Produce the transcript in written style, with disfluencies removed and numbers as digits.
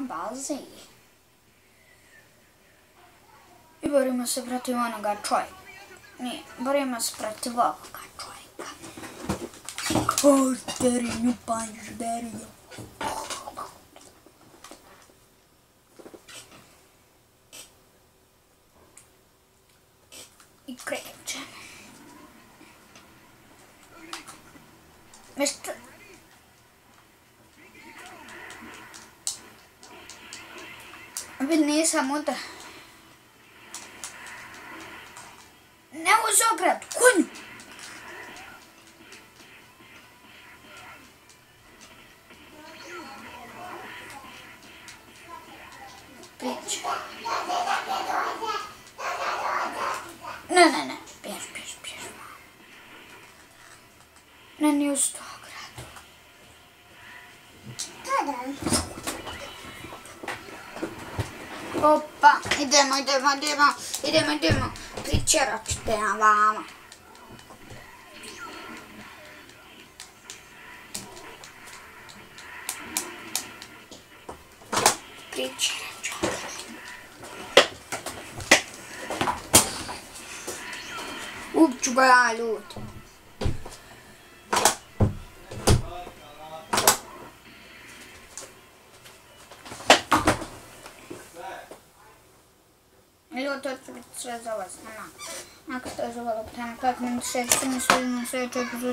bazi. I borimo se protiv onoga čovjeka. Nije, borimo se protiv ovoga čovjeka. Oh, dare you punch, dare you. I kreće. Nešto... Nisam udar. Ne uz ogradu, konju! Priče. Ne, bjež. Ne, ni uz to ogradu. Opa, idemo, pričerat ćete na vama. Pričerat ću. Upću ga ja, ljudi. Evo to će biti sve za vas. Ako ste želeli, kako mi se vidimo sljedeću epizodu.